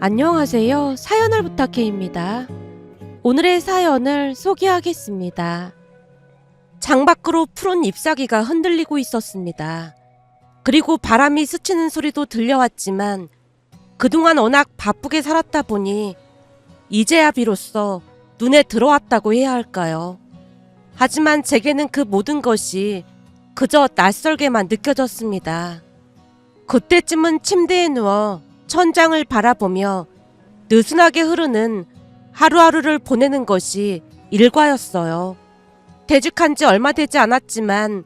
안녕하세요. 사연을 부탁해입니다. 오늘의 사연을 소개하겠습니다. 창밖으로 푸른 잎사귀가 흔들리고 있었습니다. 그리고 바람이 스치는 소리도 들려왔지만 그동안 워낙 바쁘게 살았다 보니 이제야 비로소 눈에 들어왔다고 해야 할까요? 하지만 제게는 그 모든 것이 그저 낯설게만 느껴졌습니다. 그때쯤은 침대에 누워 천장을 바라보며 느슨하게 흐르는 하루하루를 보내는 것이 일과였어요. 퇴직한 지 얼마 되지 않았지만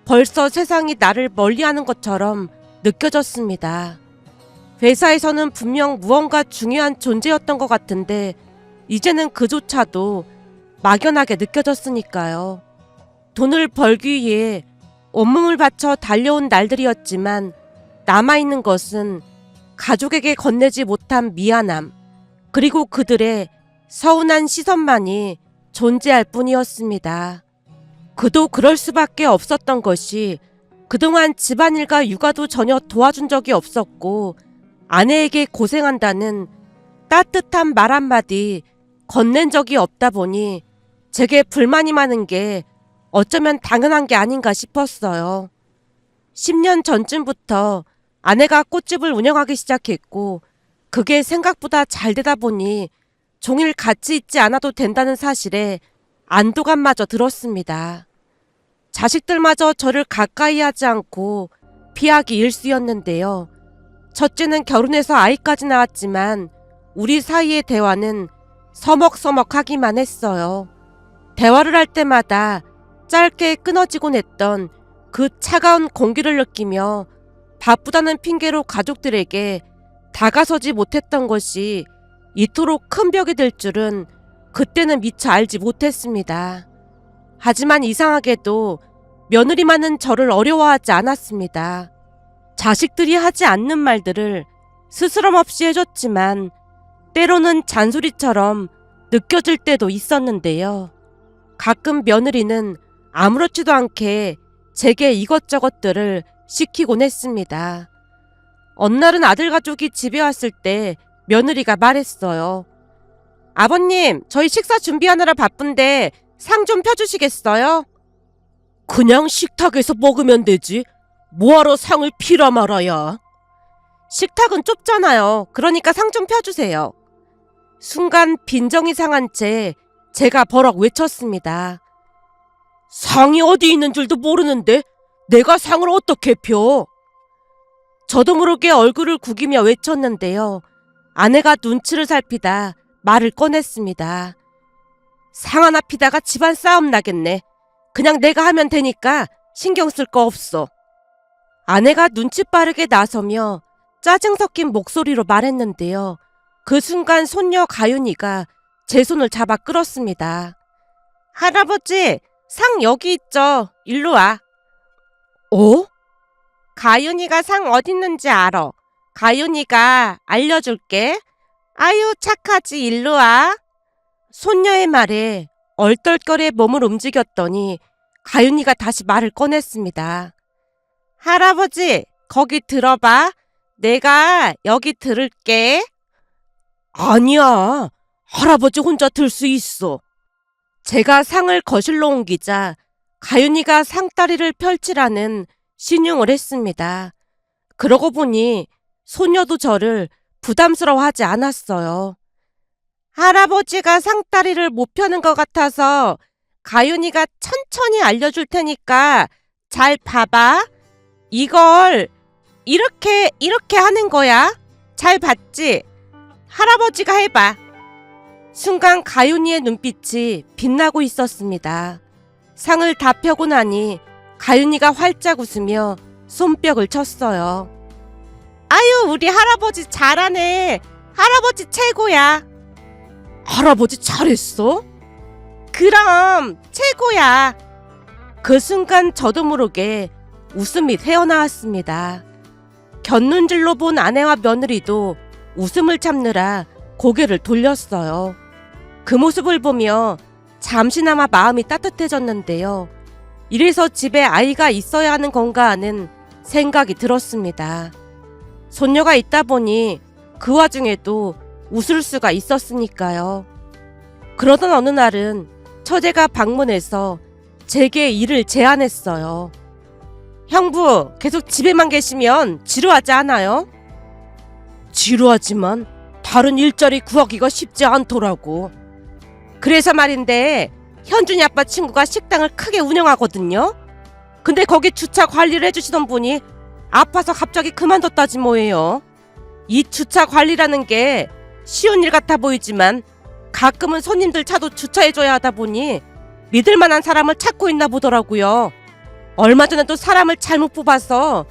벌써 세상이 나를 멀리하는 것처럼 느껴졌습니다. 회사에서는 분명 무언가 중요한 존재였던 것 같은데 이제는 그조차도 막연하게 느껴졌으니까요. 돈을 벌기 위해 온몸을 바쳐 달려온 날들이었지만 남아있는 것은 가족에게 건네지 못한 미안함, 그리고 그들의 서운한 시선만이 존재할 뿐이었습니다. 그도 그럴 수밖에 없었던 것이 그동안 집안일과 육아도 전혀 도와준 적이 없었고 아내에게 고생한다는 따뜻한 말 한마디 건넨 적이 없다 보니 제게 불만이 많은 게 어쩌면 당연한 게 아닌가 싶었어요. 10년 전쯤부터 아내가 꽃집을 운영하기 시작했고 그게 생각보다 잘 되다 보니 종일 같이 있지 않아도 된다는 사실에 안도감마저 들었습니다. 자식들마저 저를 가까이 하지 않고 피하기 일쑤였는데요. 첫째는 결혼해서 아이까지 낳았지만 우리 사이의 대화는 서먹서먹하기만 했어요. 대화를 할 때마다 짧게 끊어지곤 했던 그 차가운 공기를 느끼며 바쁘다는 핑계로 가족들에게 다가서지 못했던 것이 이토록 큰 벽이 될 줄은 그때는 미처 알지 못했습니다. 하지만 이상하게도 며느리만은 저를 어려워하지 않았습니다. 자식들이 하지 않는 말들을 스스럼 없이 해줬지만 때로는 잔소리처럼 느껴질 때도 있었는데요. 가끔 며느리는 아무렇지도 않게 제게 이것저것들을 시키곤 했습니다. 어느 날은 아들 가족이 집에 왔을 때 며느리가 말했어요. 아버님, 저희 식사 준비하느라 바쁜데 상 좀 펴주시겠어요? 그냥 식탁에서 먹으면 되지. 뭐하러 상을 피라 말아야. 식탁은 좁잖아요. 그러니까 상 좀 펴주세요. 순간 빈정이 상한 채 제가 버럭 외쳤습니다. 상이 어디 있는 줄도 모르는데 내가 상을 어떻게 펴? 저도 모르게 얼굴을 구기며 외쳤는데요. 아내가 눈치를 살피다 말을 꺼냈습니다. 상 하나 피다가 집안 싸움 나겠네. 그냥 내가 하면 되니까 신경 쓸 거 없어. 아내가 눈치 빠르게 나서며 짜증 섞인 목소리로 말했는데요. 그 순간 손녀 가윤이가 제 손을 잡아 끌었습니다. 할아버지, 상 여기 있죠. 일로 와. 어? 가윤이가 상 어딨는지 알아. 가윤이가 알려줄게. 아유 착하지, 일로 와. 손녀의 말에 얼떨결에 몸을 움직였더니 가윤이가 다시 말을 꺼냈습니다. 할아버지, 거기 들어봐. 내가 여기 들을게. 아니야. 할아버지 혼자 들 수 있어. 제가 상을 거실로 옮기자 가윤이가 상다리를 펼치라는 신용을 했습니다. 그러고 보니 소녀도 저를 부담스러워하지 않았어요. 할아버지가 상다리를 못 펴는 것 같아서 가윤이가 천천히 알려줄 테니까 잘 봐봐. 이걸 이렇게 하는 거야. 잘 봤지? 할아버지가 해봐. 순간 가윤이의 눈빛이 빛나고 있었습니다. 상을 다 펴고 나니 가윤이가 활짝 웃으며 손뼉을 쳤어요. 아유, 우리 할아버지 잘하네. 할아버지 최고야. 할아버지 잘했어? 그럼 최고야. 그 순간 저도 모르게 웃음이 새어나왔습니다. 곁눈질로 본 아내와 며느리도 웃음을 참느라 고개를 돌렸어요. 그 모습을 보며 잠시나마 마음이 따뜻해졌는데요. 이래서 집에 아이가 있어야 하는 건가 하는 생각이 들었습니다. 손녀가 있다 보니 그 와중에도 웃을 수가 있었으니까요. 그러던 어느 날은 처제가 방문해서 제게 일을 제안했어요. 형부, 계속 집에만 계시면 지루하지 않아요? 지루하지만 다른 일자리 구하기가 쉽지 않더라고. 그래서 말인데 현준이 아빠 친구가 식당을 크게 운영하거든요. 근데 거기 주차 관리를 해주시던 분이 아파서 갑자기 그만뒀다지 뭐예요. 이 주차 관리라는 게 쉬운 일 같아 보이지만 가끔은 손님들 차도 주차해줘야 하다 보니 믿을 만한 사람을 찾고 있나 보더라고요. 얼마 전에도 사람을 잘못 뽑아서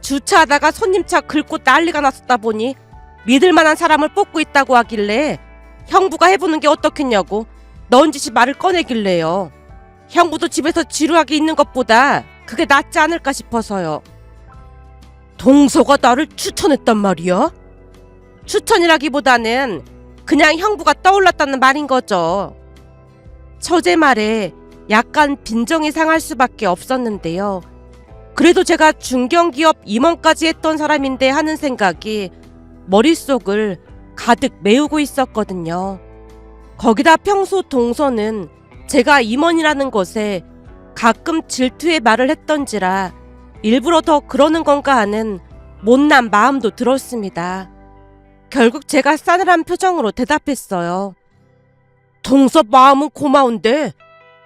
주차하다가 손님 차 긁고 난리가 났었다 보니 믿을 만한 사람을 뽑고 있다고 하길래 형부가 해보는 게 어떻겠냐고 넌지시 말을 꺼내길래요. 형부도 집에서 지루하게 있는 것보다 그게 낫지 않을까 싶어서요. 동서가 나를 추천했단 말이야? 추천이라기보다는 그냥 형부가 떠올랐다는 말인 거죠. 처제 말에 약간 빈정이 상할 수밖에 없었는데요. 그래도 제가 중견기업 임원까지 했던 사람인데 하는 생각이 머릿속을 가득 메우고 있었거든요. 거기다 평소 동서는 제가 임원이라는 것에 가끔 질투의 말을 했던지라 일부러 더 그러는 건가 하는 못난 마음도 들었습니다. 결국 제가 싸늘한 표정으로 대답했어요. 동서 마음은 고마운데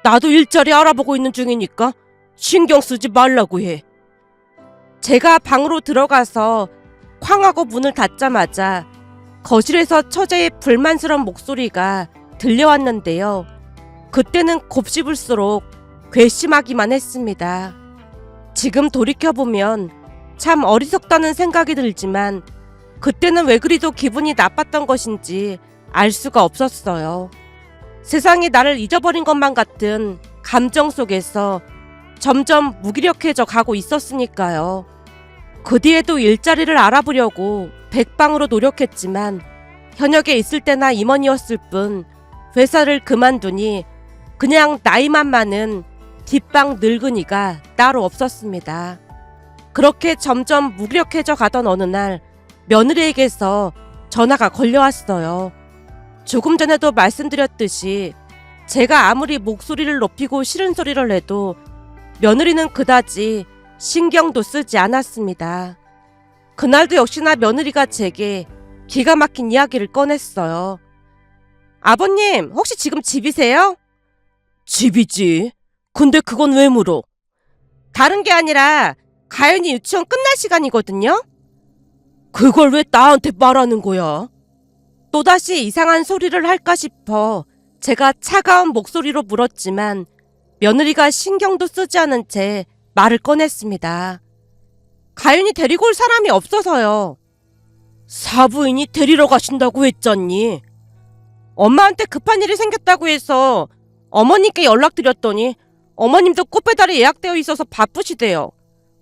나도 일자리 알아보고 있는 중이니까 신경 쓰지 말라고 해. 제가 방으로 들어가서 쾅하고 문을 닫자마자 거실에서 처제의 불만스러운 목소리가 들려왔는데요. 그때는 곱씹을수록 괘씸하기만 했습니다. 지금 돌이켜보면 참 어리석다는 생각이 들지만 그때는 왜 그리도 기분이 나빴던 것인지 알 수가 없었어요. 세상이 나를 잊어버린 것만 같은 감정 속에서 점점 무기력해져 가고 있었으니까요. 그 뒤에도 일자리를 알아보려고 백방으로 노력했지만 현역에 있을 때나 임원이었을 뿐 회사를 그만두니 그냥 나이만 많은 뒷방 늙은이가 따로 없었습니다. 그렇게 점점 무기력해져 가던 어느 날 며느리에게서 전화가 걸려왔어요. 조금 전에도 말씀드렸듯이 제가 아무리 목소리를 높이고 싫은 소리를 해도 며느리는 그다지 신경도 쓰지 않았습니다. 그날도 역시나 며느리가 제게 기가 막힌 이야기를 꺼냈어요. 아버님, 혹시 지금 집이세요? 집이지. 근데 그건 왜 물어? 다른 게 아니라 가연이 유치원 끝날 시간이거든요? 그걸 왜 나한테 말하는 거야? 또다시 이상한 소리를 할까 싶어 제가 차가운 목소리로 물었지만 며느리가 신경도 쓰지 않은 채 말을 꺼냈습니다. 가연이 데리고 올 사람이 없어서요. 사부인이 데리러 가신다고 했잖니. 엄마한테 급한 일이 생겼다고 해서 어머님께 연락드렸더니 어머님도 꽃배달이 예약되어 있어서 바쁘시대요.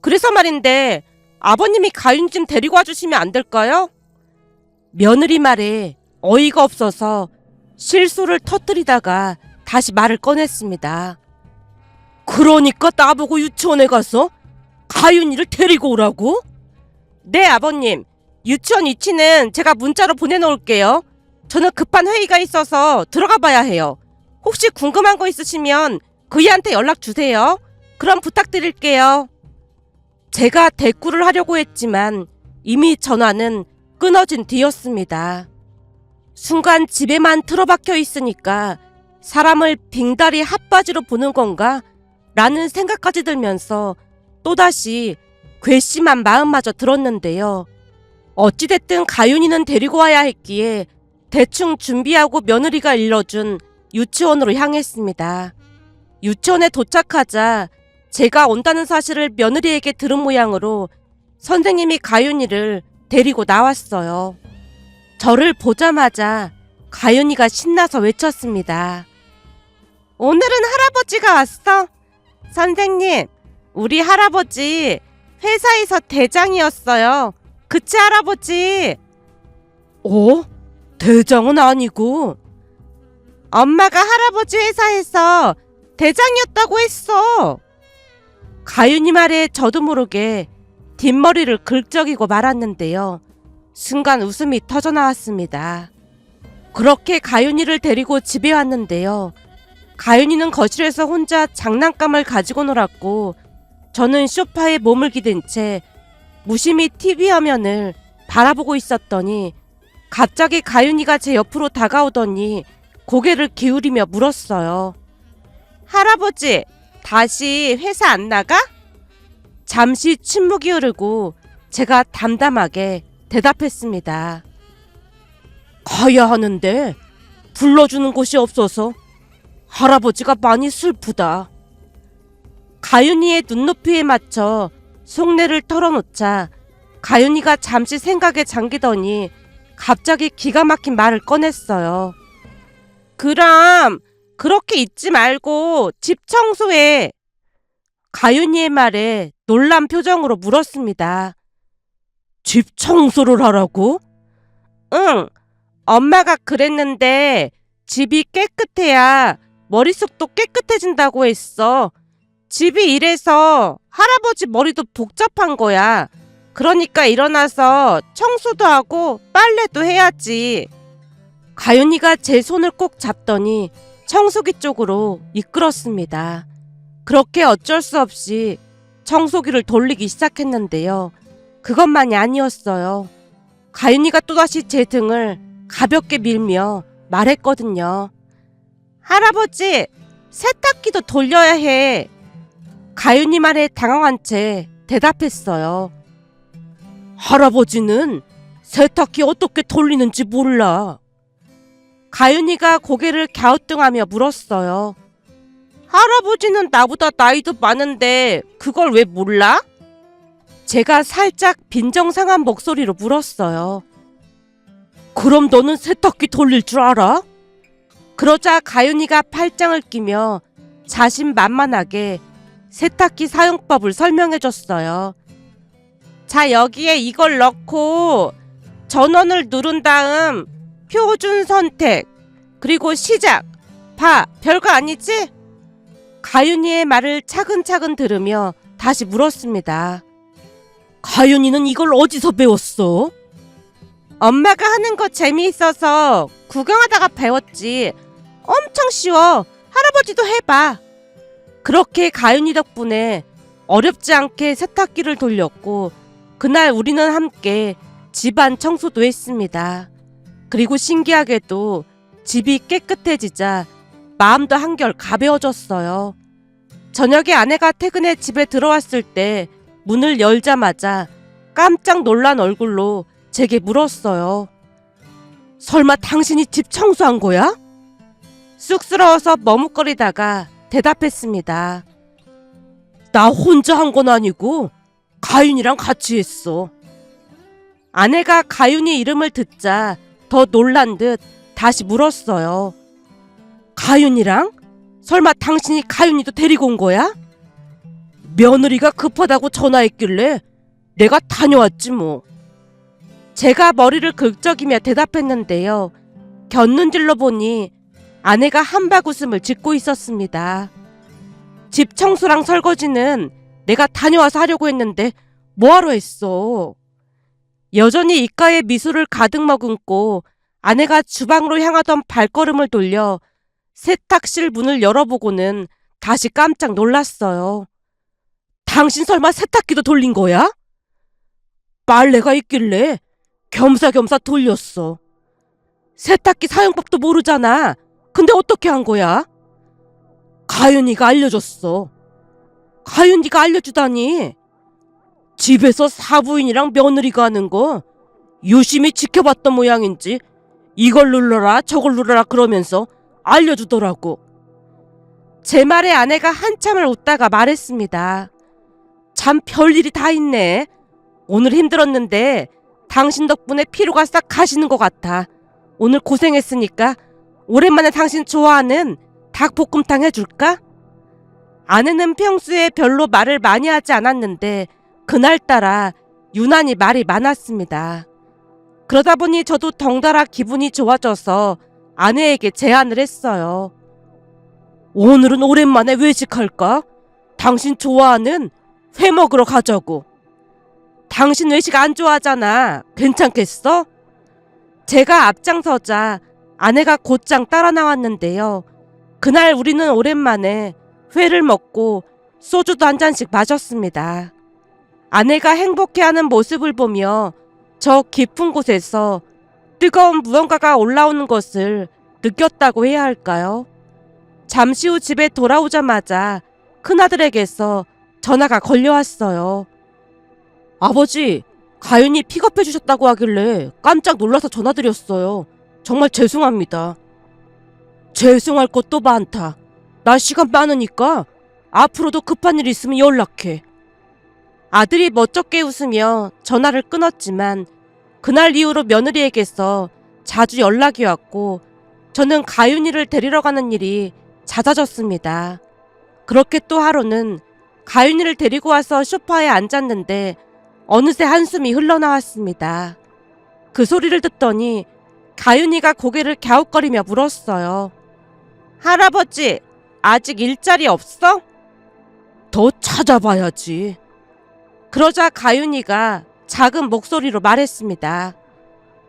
그래서 말인데 아버님이 가윤 좀 데리고 와주시면 안 될까요? 며느리 말에 어이가 없어서 실수를 터뜨리다가 다시 말을 꺼냈습니다. 그러니까 나보고 유치원에 가서 가윤이를 데리고 오라고? 네, 아버님. 유치원 위치는 제가 문자로 보내놓을게요. 저는 급한 회의가 있어서 들어가 봐야 해요. 혹시 궁금한 거 있으시면 그이한테 연락 주세요. 그럼 부탁드릴게요. 제가 대꾸를 하려고 했지만 이미 전화는 끊어진 뒤였습니다. 순간 집에만 틀어박혀 있으니까 사람을 빙다리 핫바지로 보는 건가? 라는 생각까지 들면서 또다시 괘씸한 마음마저 들었는데요. 어찌됐든 가윤이는 데리고 와야 했기에 대충 준비하고 며느리가 일러준 유치원으로 향했습니다. 유치원에 도착하자 제가 온다는 사실을 며느리에게 들은 모양으로 선생님이 가윤이를 데리고 나왔어요. 저를 보자마자 가윤이가 신나서 외쳤습니다. 오늘은 할아버지가 왔어. 선생님, 우리 할아버지 회사에서 대장이었어요. 그치, 할아버지? 대장은 아니고. 엄마가 할아버지 회사에서 대장이었다고 했어. 가윤이 말에 저도 모르게 뒷머리를 긁적이고 말았는데요. 순간 웃음이 터져나왔습니다. 그렇게 가윤이를 데리고 집에 왔는데요. 가윤이는 거실에서 혼자 장난감을 가지고 놀았고 저는 소파에 몸을 기댄 채 무심히 TV 화면을 바라보고 있었더니 갑자기 가윤이가 제 옆으로 다가오더니 고개를 기울이며 물었어요. 할아버지, 다시 회사 안 나가? 잠시 침묵이 흐르고 제가 담담하게 대답했습니다. 가야 하는데 불러주는 곳이 없어서 할아버지가 많이 슬프다. 가윤이의 눈높이에 맞춰 속내를 털어놓자 가윤이가 잠시 생각에 잠기더니 갑자기 기가 막힌 말을 꺼냈어요. 그럼 그렇게 있지 말고 집 청소해. 가윤이의 말에 놀란 표정으로 물었습니다. 집 청소를 하라고? 응, 엄마가 그랬는데 집이 깨끗해야 머릿속도 깨끗해진다고 했어. 집이 이래서 할아버지 머리도 복잡한 거야. 그러니까 일어나서 청소도 하고 빨래도 해야지. 가윤이가 제 손을 꼭 잡더니 청소기 쪽으로 이끌었습니다. 그렇게 어쩔 수 없이 청소기를 돌리기 시작했는데요. 그것만이 아니었어요. 가윤이가 또다시 제 등을 가볍게 밀며 말했거든요. 할아버지, 세탁기도 돌려야 해. 가윤이 말에 당황한 채 대답했어요. 할아버지는 세탁기 어떻게 돌리는지 몰라. 가윤이가 고개를 갸우뚱하며 물었어요. 할아버지는 나보다 나이도 많은데 그걸 왜 몰라? 제가 살짝 빈정상한 목소리로 물었어요. 그럼 너는 세탁기 돌릴 줄 알아? 그러자 가윤이가 팔짱을 끼며 자신만만하게 세탁기 사용법을 설명해줬어요. 자, 여기에 이걸 넣고 전원을 누른 다음 표준 선택, 그리고 시작. 봐, 별거 아니지? 가윤이의 말을 차근차근 들으며 다시 물었습니다. 가윤이는 이걸 어디서 배웠어? 엄마가 하는 거 재미있어서 구경하다가 배웠지. 엄청 쉬워. 할아버지도 해봐. 그렇게 가윤이 덕분에 어렵지 않게 세탁기를 돌렸고 그날 우리는 함께 집안 청소도 했습니다. 그리고 신기하게도 집이 깨끗해지자 마음도 한결 가벼워졌어요. 저녁에 아내가 퇴근해 집에 들어왔을 때 문을 열자마자 깜짝 놀란 얼굴로 제게 물었어요. 설마 당신이 집 청소한 거야? 쑥스러워서 머뭇거리다가 대답했습니다. 나 혼자 한 건 아니고 가윤이랑 같이 했어. 아내가 가윤이 이름을 듣자 더 놀란 듯 다시 물었어요. 가윤이랑? 설마 당신이 가윤이도 데리고 온 거야? 며느리가 급하다고 전화했길래 내가 다녀왔지 뭐. 제가 머리를 긁적이며 대답했는데요. 곁눈질로 보니 아내가 한박웃음을 짓고 있었습니다. 집 청소랑 설거지는 내가 다녀와서 하려고 했는데 뭐하러 했어? 여전히 입가에 미소를 가득 머금고 아내가 주방으로 향하던 발걸음을 돌려 세탁실 문을 열어보고는 다시 깜짝 놀랐어요. 당신 설마 세탁기도 돌린 거야? 빨래가 있길래 겸사겸사 돌렸어. 세탁기 사용법도 모르잖아. 근데 어떻게 한 거야? 가윤이가 알려줬어. 가윤이가 알려주다니. 집에서 사부인이랑 며느리가 하는 거 유심히 지켜봤던 모양인지 이걸 눌러라 저걸 눌러라 그러면서 알려주더라고. 제 말에 아내가 한참을 웃다가 말했습니다. 참 별일이 다 있네. 오늘 힘들었는데 당신 덕분에 피로가 싹 가시는 것 같아. 오늘 고생했으니까 오랜만에 당신 좋아하는 닭볶음탕 해줄까? 아내는 평소에 별로 말을 많이 하지 않았는데 그날따라 유난히 말이 많았습니다. 그러다 보니 저도 덩달아 기분이 좋아져서 아내에게 제안을 했어요. 오늘은 오랜만에 외식할까? 당신 좋아하는 회 먹으러 가자고. 당신 외식 안 좋아하잖아. 괜찮겠어? 제가 앞장서자 아내가 곧장 따라 나왔는데요. 그날 우리는 오랜만에 회를 먹고 소주도 한 잔씩 마셨습니다. 아내가 행복해하는 모습을 보며 저 깊은 곳에서 뜨거운 무언가가 올라오는 것을 느꼈다고 해야 할까요? 잠시 후 집에 돌아오자마자 큰아들에게서 전화가 걸려왔어요. 아버지, 가윤이 픽업해 주셨다고 하길래 깜짝 놀라서 전화드렸어요. 정말 죄송합니다. 죄송할 것도 많다. 나 시간 많으니까 앞으로도 급한 일 있으면 연락해. 아들이 멋쩍게 웃으며 전화를 끊었지만 그날 이후로 며느리에게서 자주 연락이 왔고 저는 가윤이를 데리러 가는 일이 잦아졌습니다. 그렇게 또 하루는 가윤이를 데리고 와서 소파에 앉았는데 어느새 한숨이 흘러나왔습니다. 그 소리를 듣더니 가윤이가 고개를 갸웃거리며 물었어요. 할아버지, 아직 일자리 없어? 더 찾아봐야지. 그러자 가윤이가 작은 목소리로 말했습니다.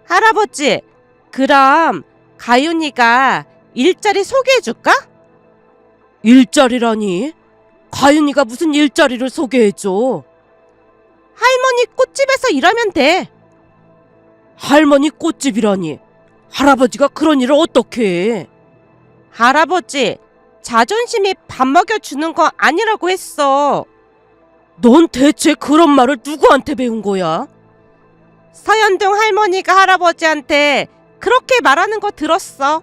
할아버지, 그럼 가윤이가 일자리 소개해줄까? 일자리라니? 가윤이가 무슨 일자리를 소개해줘? 할머니 꽃집에서 일하면 돼. 할머니 꽃집이라니? 할아버지가 그런 일을 어떻게 해? 할아버지, 자존심이 밥 먹여주는 거 아니라고 했어. 넌 대체 그런 말을 누구한테 배운 거야? 서현동 할머니가 할아버지한테 그렇게 말하는 거 들었어.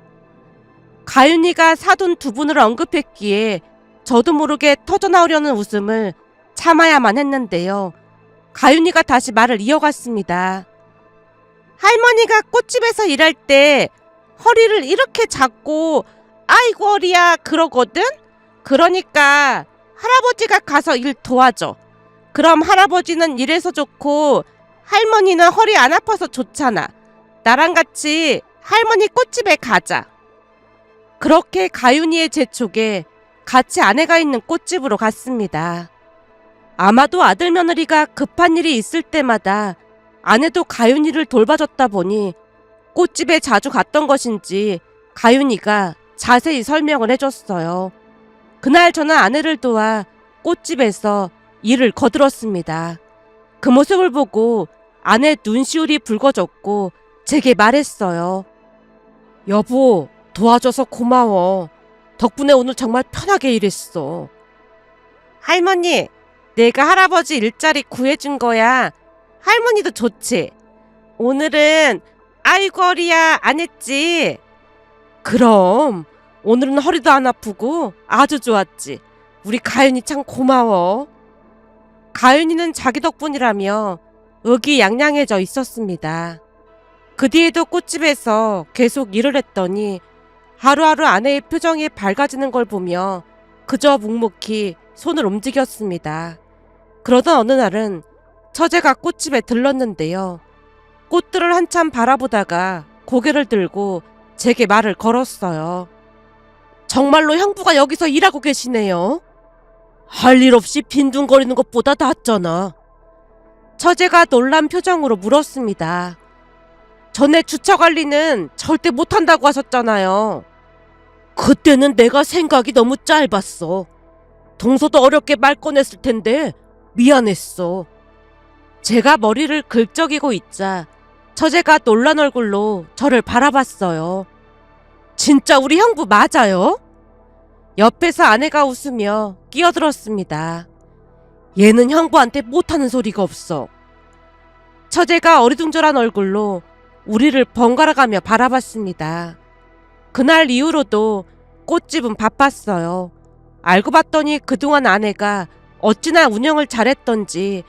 가윤이가 사돈 두 분을 언급했기에 저도 모르게 터져나오려는 웃음을 참아야만 했는데요. 가윤이가 다시 말을 이어갔습니다. 할머니가 꽃집에서 일할 때 허리를 이렇게 잡고 아이고 허리야 그러거든? 그러니까 할아버지가 가서 일 도와줘. 그럼 할아버지는 일해서 좋고 할머니는 허리 안 아파서 좋잖아. 나랑 같이 할머니 꽃집에 가자. 그렇게 가윤이의 재촉에 같이 아내가 있는 꽃집으로 갔습니다. 아마도 아들 며느리가 급한 일이 있을 때마다 아내도 가윤이를 돌봐줬다 보니 꽃집에 자주 갔던 것인지 가윤이가 자세히 설명을 해줬어요. 그날 저는 아내를 도와 꽃집에서 일을 거들었습니다. 그 모습을 보고 아내 눈시울이 붉어졌고 제게 말했어요. 여보, 도와줘서 고마워. 덕분에 오늘 정말 편하게 일했어. 할머니, 내가 할아버지 일자리 구해준 거야. 할머니도 좋지? 오늘은 아이고 허리야 안 했지? 그럼 오늘은 허리도 안 아프고 아주 좋았지. 우리 가윤이 참 고마워. 가윤이는 자기 덕분이라며 의기양양해져 있었습니다. 그 뒤에도 꽃집에서 계속 일을 했더니 하루하루 아내의 표정이 밝아지는 걸 보며 그저 묵묵히 손을 움직였습니다. 그러던 어느 날은 처제가 꽃집에 들렀는데요. 꽃들을 한참 바라보다가 고개를 들고 제게 말을 걸었어요. 정말로 형부가 여기서 일하고 계시네요. 할 일 없이 빈둥거리는 것보다 낫잖아. 처제가 놀란 표정으로 물었습니다. 전에 주차 관리는 절대 못한다고 하셨잖아요. 그때는 내가 생각이 너무 짧았어. 동서도 어렵게 말 꺼냈을 텐데 미안했어. 제가 머리를 긁적이고 있자 처제가 놀란 얼굴로 저를 바라봤어요. 진짜 우리 형부 맞아요? 옆에서 아내가 웃으며 끼어들었습니다. 얘는 형부한테 못하는 소리가 없어. 처제가 어리둥절한 얼굴로 우리를 번갈아가며 바라봤습니다. 그날 이후로도 꽃집은 바빴어요. 알고 봤더니 그동안 아내가 어찌나 운영을 잘했던지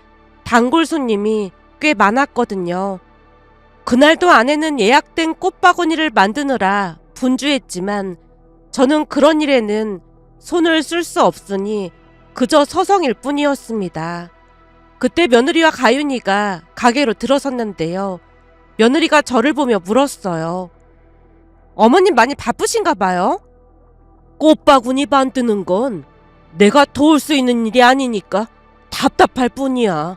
단골 손님이 꽤 많았거든요. 그날도 아내는 예약된 꽃바구니를 만드느라 분주했지만 저는 그런 일에는 손을 쓸 수 없으니 그저 서성일 뿐이었습니다. 그때 며느리와 가윤이가 가게로 들어섰는데요. 며느리가 저를 보며 물었어요. 어머님 많이 바쁘신가 봐요? 꽃바구니 만드는 건 내가 도울 수 있는 일이 아니니까 답답할 뿐이야.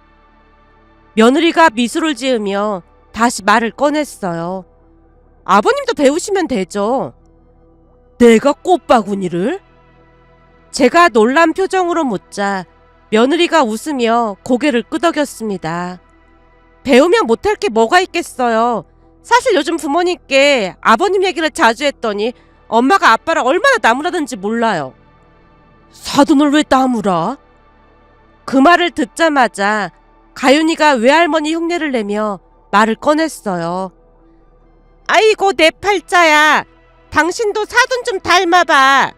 며느리가 미소를 지으며 다시 말을 꺼냈어요. 아버님도 배우시면 되죠. 내가 꽃바구니를? 제가 놀란 표정으로 묻자 며느리가 웃으며 고개를 끄덕였습니다. 배우면 못할 게 뭐가 있겠어요. 사실 요즘 부모님께 아버님 얘기를 자주 했더니 엄마가 아빠를 얼마나 나무라든지 몰라요. 사돈을 왜 나무라? 그 말을 듣자마자 가윤이가 외할머니 흉내를 내며 말을 꺼냈어요. 아이고 내 팔자야. 당신도 사돈 좀 닮아봐.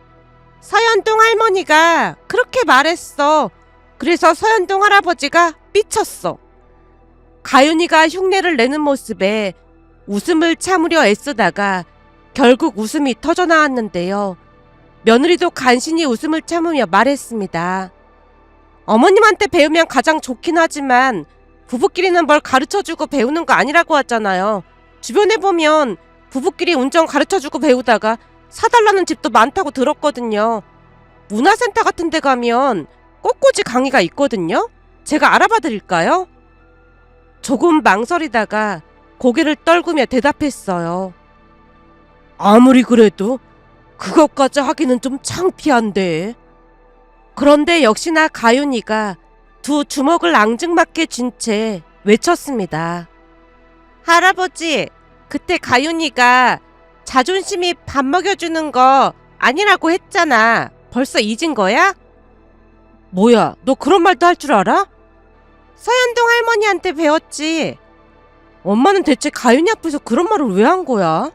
서현동 할머니가 그렇게 말했어. 그래서 서현동 할아버지가 삐쳤어. 가윤이가 흉내를 내는 모습에 웃음을 참으려 애쓰다가 결국 웃음이 터져 나왔는데요. 며느리도 간신히 웃음을 참으며 말했습니다. 어머님한테 배우면 가장 좋긴 하지만 부부끼리는 뭘 가르쳐주고 배우는 거 아니라고 하잖아요. 주변에 보면 부부끼리 운전 가르쳐주고 배우다가 사달라는 집도 많다고 들었거든요. 문화센터 같은 데 가면 꽃꽂이 강의가 있거든요. 제가 알아봐 드릴까요? 조금 망설이다가 고개를 떨구며 대답했어요. 아무리 그래도 그것까지 하기는 좀 창피한데. 그런데 역시나 가윤이가 두 주먹을 앙증맞게 쥔 채 외쳤습니다. 할아버지, 그때 가윤이가 자존심이 밥 먹여주는 거 아니라고 했잖아. 벌써 잊은 거야? 뭐야, 너 그런 말도 할 줄 알아? 서현동 할머니한테 배웠지. 엄마는 대체 가윤이 앞에서 그런 말을 왜 한 거야?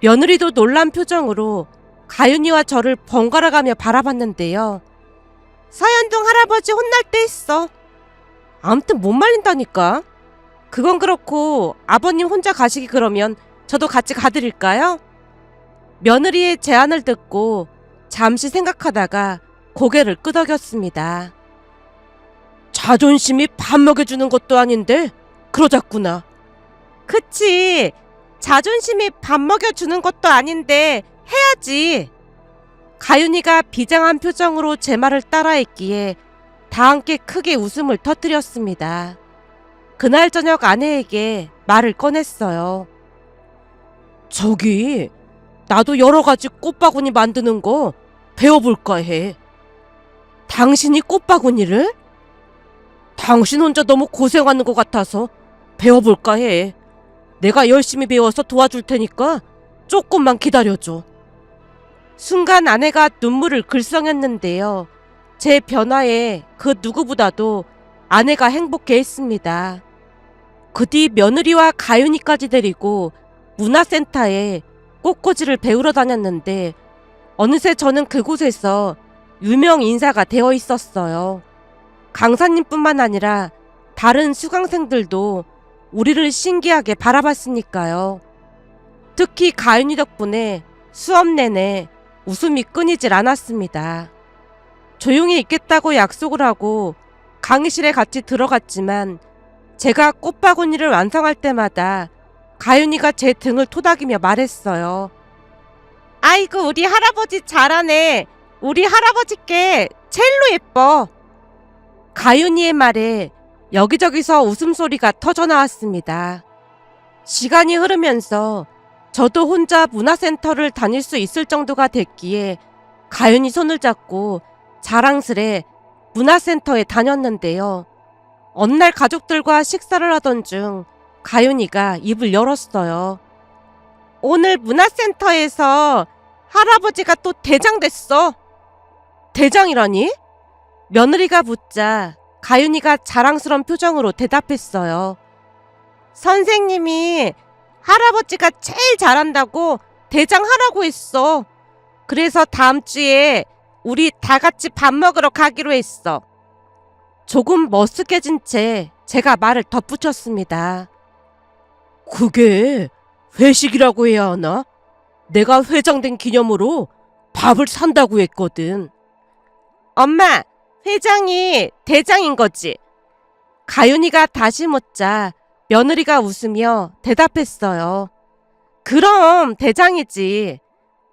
며느리도 놀란 표정으로 가윤이와 저를 번갈아가며 바라봤는데요. 서현동 할아버지 혼날 때 했어. 아무튼 못 말린다니까. 그건 그렇고 아버님 혼자 가시기 그러면 저도 같이 가드릴까요? 며느리의 제안을 듣고 잠시 생각하다가 고개를 끄덕였습니다. 자존심이 밥 먹여주는 것도 아닌데 그러자꾸나. 그치. 자존심이 밥 먹여주는 것도 아닌데 해야지. 가윤이가 비장한 표정으로 제 말을 따라했기에 다 함께 크게 웃음을 터뜨렸습니다. 그날 저녁 아내에게 말을 꺼냈어요. 저기, 나도 여러 가지 꽃바구니 만드는 거 배워볼까 해. 당신이 꽃바구니를? 당신 혼자 너무 고생하는 것 같아서 배워볼까 해. 내가 열심히 배워서 도와줄 테니까 조금만 기다려줘. 순간 아내가 눈물을 글썽였는데요. 제 변화에 그 누구보다도 아내가 행복해했습니다. 그 뒤 며느리와 가윤이까지 데리고 문화센터에 꽃꽂이를 배우러 다녔는데 어느새 저는 그곳에서 유명 인사가 되어 있었어요. 강사님뿐만 아니라 다른 수강생들도 우리를 신기하게 바라봤으니까요. 특히 가윤이 덕분에 수업 내내 웃음이 끊이질 않았습니다. 조용히 있겠다고 약속을 하고 강의실에 같이 들어갔지만 제가 꽃바구니를 완성할 때마다 가윤이가 제 등을 토닥이며 말했어요. 아이고 우리 할아버지 잘하네. 우리 할아버지께 제일로 예뻐. 가윤이의 말에 여기저기서 웃음소리가 터져 나왔습니다. 시간이 흐르면서 저도 혼자 문화센터를 다닐 수 있을 정도가 됐기에 가윤이 손을 잡고 자랑스레 문화센터에 다녔는데요. 어느 날 가족들과 식사를 하던 중 가윤이가 입을 열었어요. 오늘 문화센터에서 할아버지가 또 대장 됐어. 대장이라니? 며느리가 묻자 가윤이가 자랑스러운 표정으로 대답했어요. 선생님이 할아버지가 제일 잘한다고 대장하라고 했어. 그래서 다음 주에 우리 다 같이 밥 먹으러 가기로 했어. 조금 머쓱해진 채 제가 말을 덧붙였습니다. 그게 회식이라고 해야 하나? 내가 회장된 기념으로 밥을 산다고 했거든. 엄마, 회장이 대장인 거지. 가윤이가 다시 묻자 며느리가 웃으며 대답했어요. 그럼 대장이지.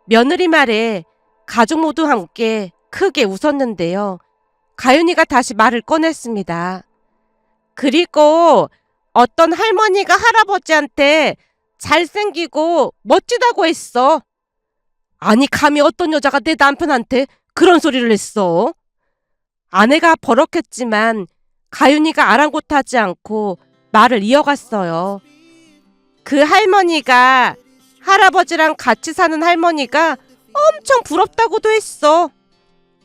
며느리 말에 가족 모두 함께 크게 웃었는데요. 가윤이가 다시 말을 꺼냈습니다. 그리고 어떤 할머니가 할아버지한테 잘생기고 멋지다고 했어. 아니, 감히 어떤 여자가 내 남편한테 그런 소리를 했어? 아내가 버럭했지만 가윤이가 아랑곳하지 않고 말을 이어갔어요. 그 할머니가 할아버지랑 같이 사는 할머니가 엄청 부럽다고도 했어.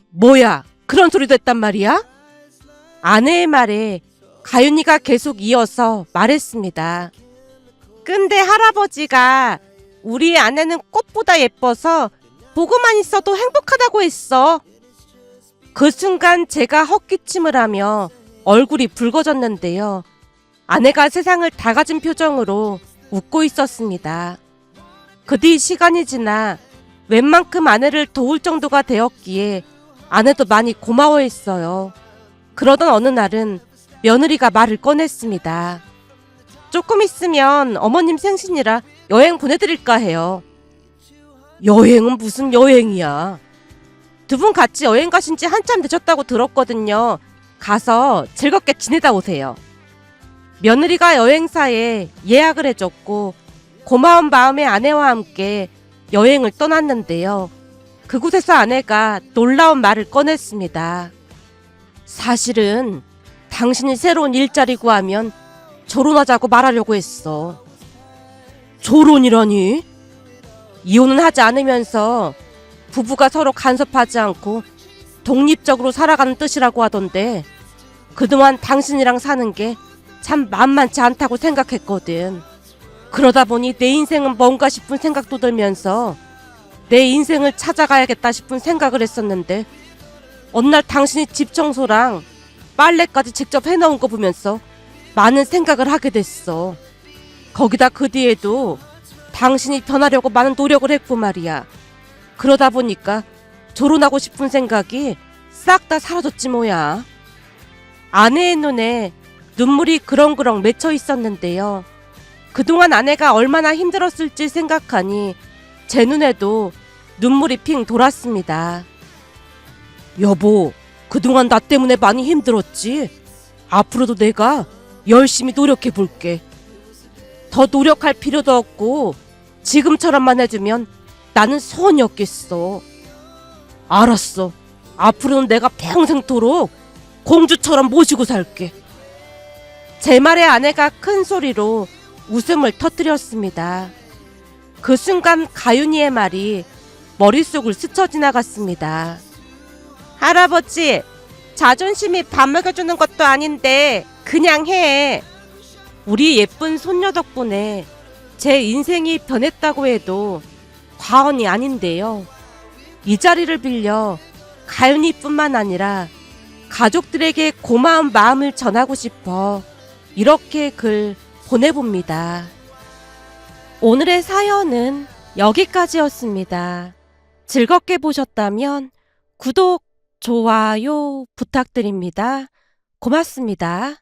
뭐야, 그런 소리도 했단 말이야? 아내의 말에 가윤이가 계속 이어서 말했습니다. 근데 할아버지가 우리 아내는 꽃보다 예뻐서 보고만 있어도 행복하다고 했어. 그 순간 제가 헛기침을 하며 얼굴이 붉어졌는데요. 아내가 세상을 다 가진 표정으로 웃고 있었습니다. 그 뒤 시간이 지나 웬만큼 아내를 도울 정도가 되었기에 아내도 많이 고마워했어요. 그러던 어느 날은 며느리가 말을 꺼냈습니다. 조금 있으면 어머님 생신이라 여행 보내드릴까 해요. 여행은 무슨 여행이야. 두 분 같이 여행 가신 지 한참 되셨다고 들었거든요. 가서 즐겁게 지내다 오세요. 며느리가 여행사에 예약을 해줬고 고마운 마음에 아내와 함께 여행을 떠났는데요. 그곳에서 아내가 놀라운 말을 꺼냈습니다. 사실은 당신이 새로운 일자리 구하면 결혼하자고 말하려고 했어. 결혼이라니? 이혼은 하지 않으면서 부부가 서로 간섭하지 않고 독립적으로 살아가는 뜻이라고 하던데 그동안 당신이랑 사는 게 참 만만치 않다고 생각했거든. 그러다 보니 내 인생은 뭔가 싶은 생각도 들면서 내 인생을 찾아가야겠다 싶은 생각을 했었는데 어느 날 당신이 집 청소랑 빨래까지 직접 해놓은 거 보면서 많은 생각을 하게 됐어. 거기다 그 뒤에도 당신이 변하려고 많은 노력을 했고 말이야. 그러다 보니까 결혼하고 싶은 생각이 싹 다 사라졌지 뭐야. 아내의 눈에 눈물이 그렁그렁 맺혀 있었는데요. 그동안 아내가 얼마나 힘들었을지 생각하니 제 눈에도 눈물이 핑 돌았습니다. 여보, 그동안 나 때문에 많이 힘들었지? 앞으로도 내가 열심히 노력해 볼게. 더 노력할 필요도 없고 지금처럼만 해주면 나는 소원이 없겠어. 알았어. 앞으로는 내가 평생토록 공주처럼 모시고 살게. 제 말에 아내가 큰 소리로 웃음을 터뜨렸습니다. 그 순간 가윤이의 말이 머릿속을 스쳐 지나갔습니다. 할아버지, 자존심이 밥 먹여주는 것도 아닌데 그냥 해. 우리 예쁜 손녀 덕분에 제 인생이 변했다고 해도 과언이 아닌데요. 이 자리를 빌려 가윤이뿐만 아니라 가족들에게 고마운 마음을 전하고 싶어 이렇게 글 보내봅니다. 오늘의 사연은 여기까지였습니다. 즐겁게 보셨다면 구독, 좋아요 부탁드립니다. 고맙습니다.